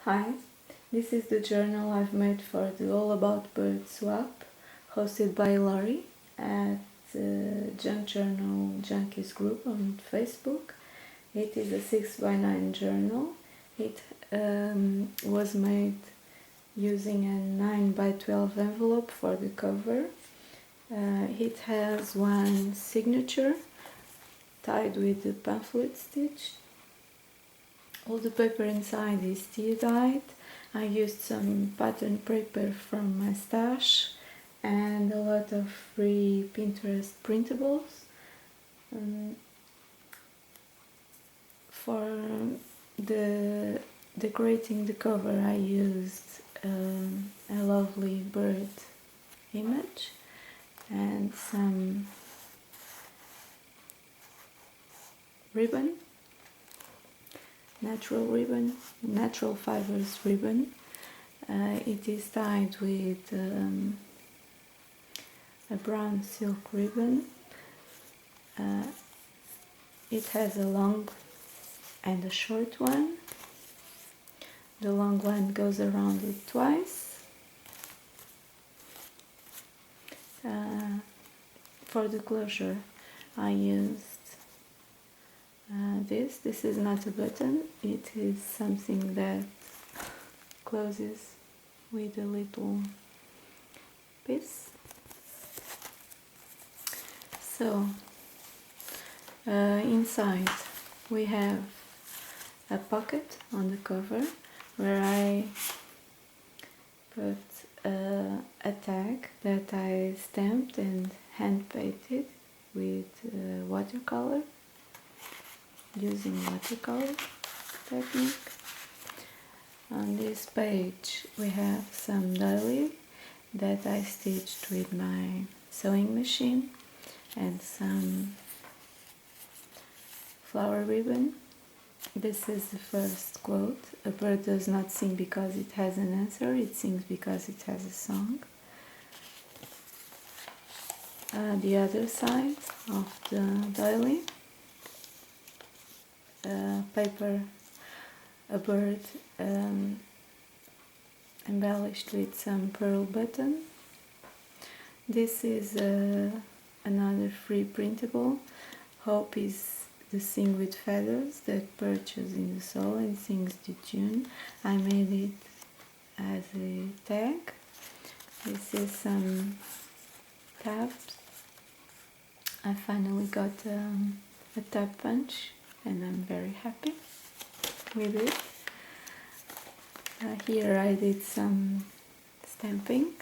Hi, this is the journal I've made for the All About Bird swap, hosted by Laurie at the Junk Journal Junkies group on Facebook. It is a 6x9 journal. It was made using a 9x12 envelope for the cover. It has one signature tied with the pamphlet stitch. All the paper inside is tea-dyed. I used some pattern paper from my stash and a lot of free Pinterest printables. For the decorating the cover I used a lovely bird image and some ribbon, natural fibers ribbon. It is tied with a brown silk ribbon. It has a long and a short one. The long one goes around it twice. For the closure I used this is not a button, it is something that closes with a little piece. So inside we have a pocket on the cover where I put a tag that I stamped and hand painted with watercolor, using watercolor technique. On this page we have some doily that I stitched with my sewing machine and some flower ribbon. This is the first quote: "A bird does not sing because it has an answer, it sings because it has a song." The other side of the doily, paper, a bird embellished with some pearl button. This is another free printable. Hope is the thing with feathers that perches in the soul and sings the tune. I made it as a tag. This is some tabs. I finally got a tab punch and I'm very happy with it. Here I did some stamping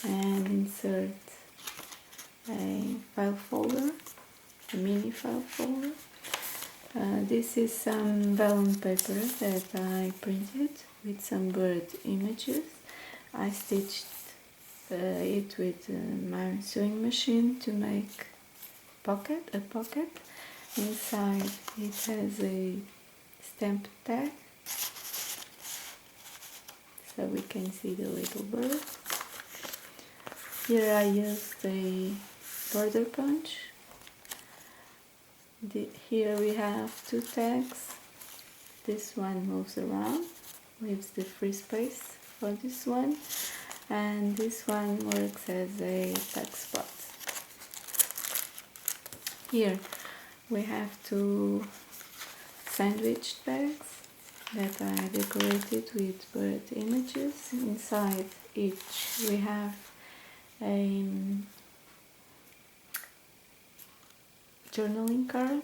and insert a file folder, a mini file folder. This is some vellum paper that I printed with some bird images. I stitched it with my sewing machine to make a pocket. Inside it has a stamp tag so we can see the little bird. Here I used a border punch. Here we have two tags. This one moves around, leaves the free space for this one, and this one works as a tag spot. Here we have two sandwich tags that I decorated with bird images. Inside each we have a journaling card.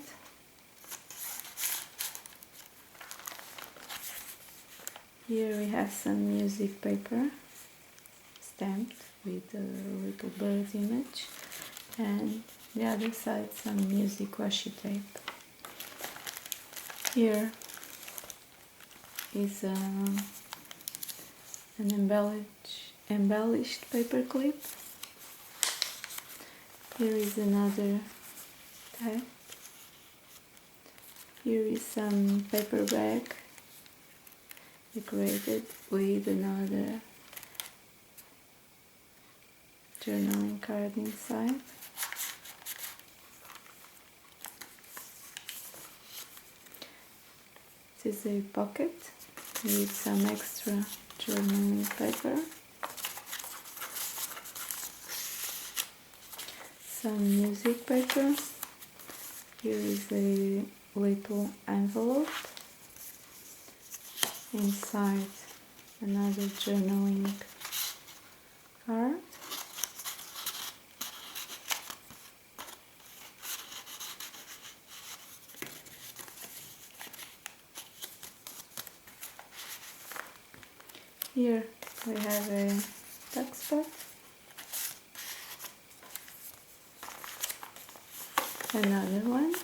Here we have some music paper stamped with a little bird image, and the other side some music washi tape. Here is an embellished paper clip. Here is another tag. Here is some paper bag decorated with another journaling card inside. This is a pocket with some extra journaling paper, some music paper. Here is a little envelope, inside another journaling card, here we have a text pad, another one,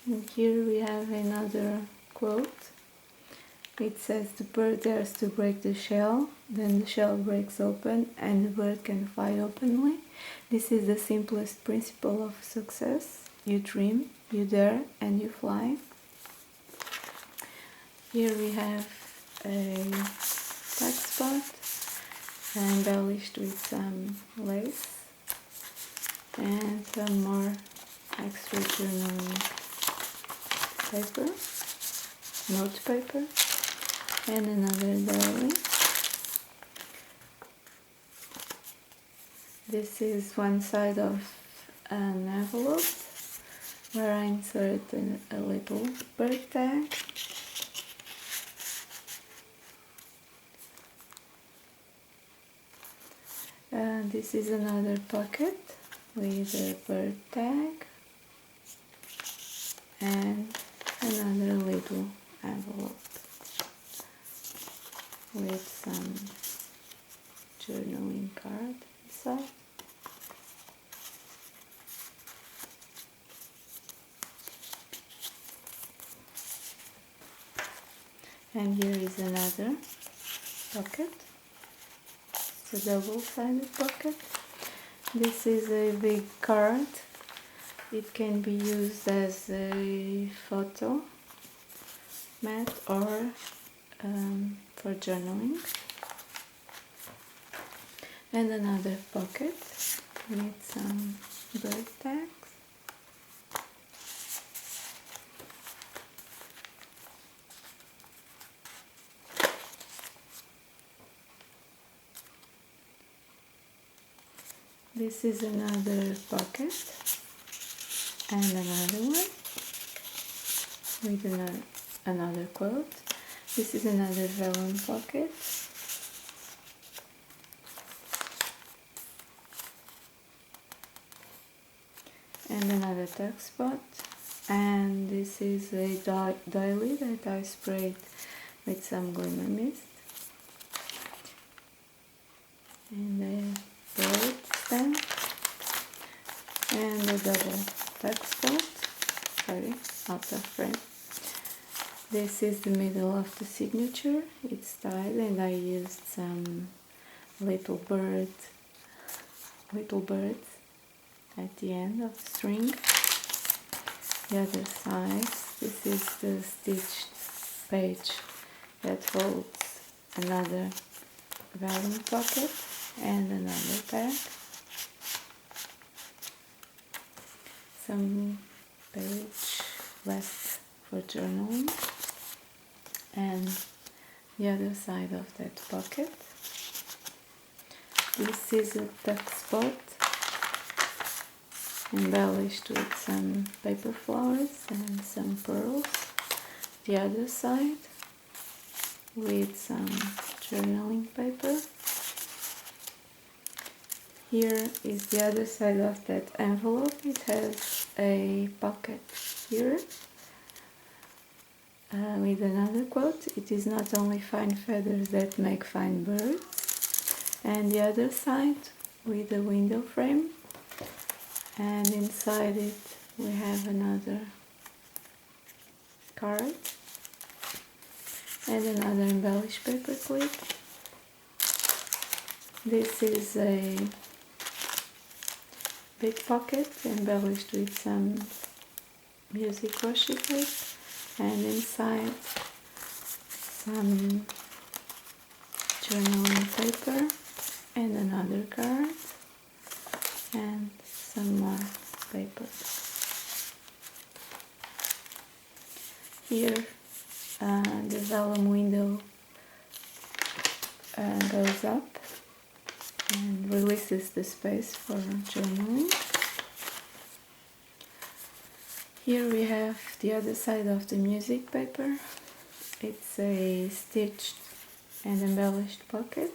and here we have another quote. It says, "The bird dares to break the shell, then the shell breaks open and the bird can fly openly. This is the simplest principle of success. You dream, you dare, and you fly." Here we have a text spot embellished with some lace and some more extra journaling paper, note paper, and another diary. This is one side of an envelope where I insert a little bird tag. This is another pocket with a bird tag and another little envelope with some journaling card inside. And here is another pocket. It's a double-sided pocket. This is a big card. It can be used as a photo mat or for journaling. And another pocket with some bird tags. This is another pocket and another one with another quote. This is another vellum pocket. And another text spot. And this is a doily that I sprayed with some glimmer mist. And a bird stamp. And a double text spot. Sorry, out of frame. This is the middle of the signature. It's tied and I used some little birds at the end of the string. The other side, this is the stitched page that holds another vellum pocket and another tag. Some page left for journaling and the other side of that pocket. This is a text spot embellished with some paper flowers and some pearls. The other side with some journaling paper. Here is the other side of that envelope. It has a pocket here with another quote. "It is not only fine feathers that make fine birds." And the other side with a window frame. And inside it we have another card and another embellished paper clip. This is a big pocket embellished with some music washi tape, and inside some journaling paper and another card and some more paper. Here The vellum window goes up and releases the space for journaling. Here we have the other side of the music paper. It's a stitched and embellished pocket.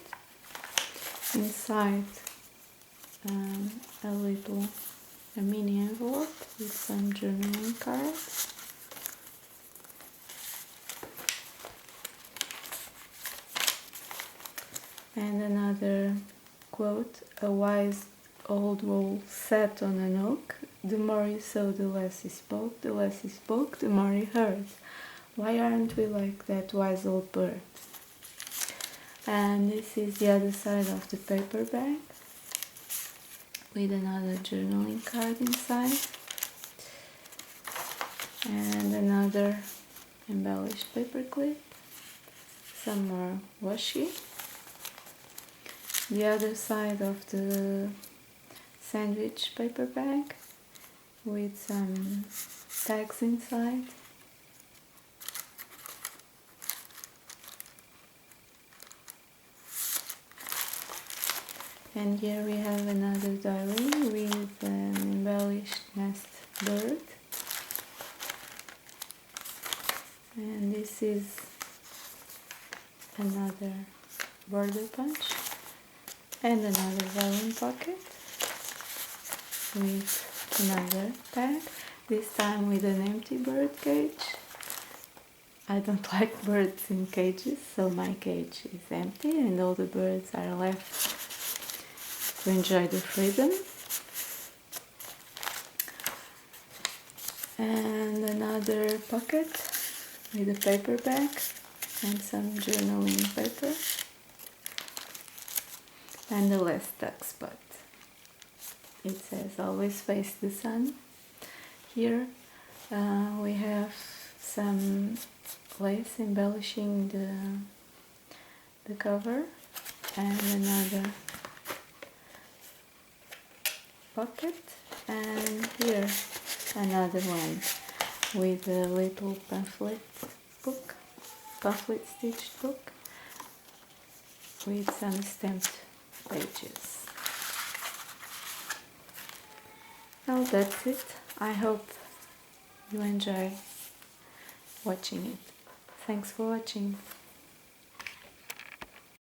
Inside a mini envelope with some journaling cards. And another quote: "A wise old rule sat on an oak. The more he saw, the less he spoke. The less he spoke, the more he heard. Why aren't we like that wise old bird?" And this is the other side of the paper bag with another journaling card inside and another embellished paper clip, some more washi. The other side of the sandwich paper bag with some tags inside. And here we have another diary with an embellished nest bird. And this is another border punch and another vellum pocket with another tag, this time with an empty bird cage. I don't like birds in cages, so my cage is empty and all the birds are left to enjoy the freedom. And another pocket with a paper bag and some journaling paper. And the last tuck spot. It says always face the sun. Here we have some lace embellishing the cover and another pocket, and here another one with a little pamphlet stitched book with some stamped pages. Well, that's it. I hope you enjoy watching it. Thanks for watching.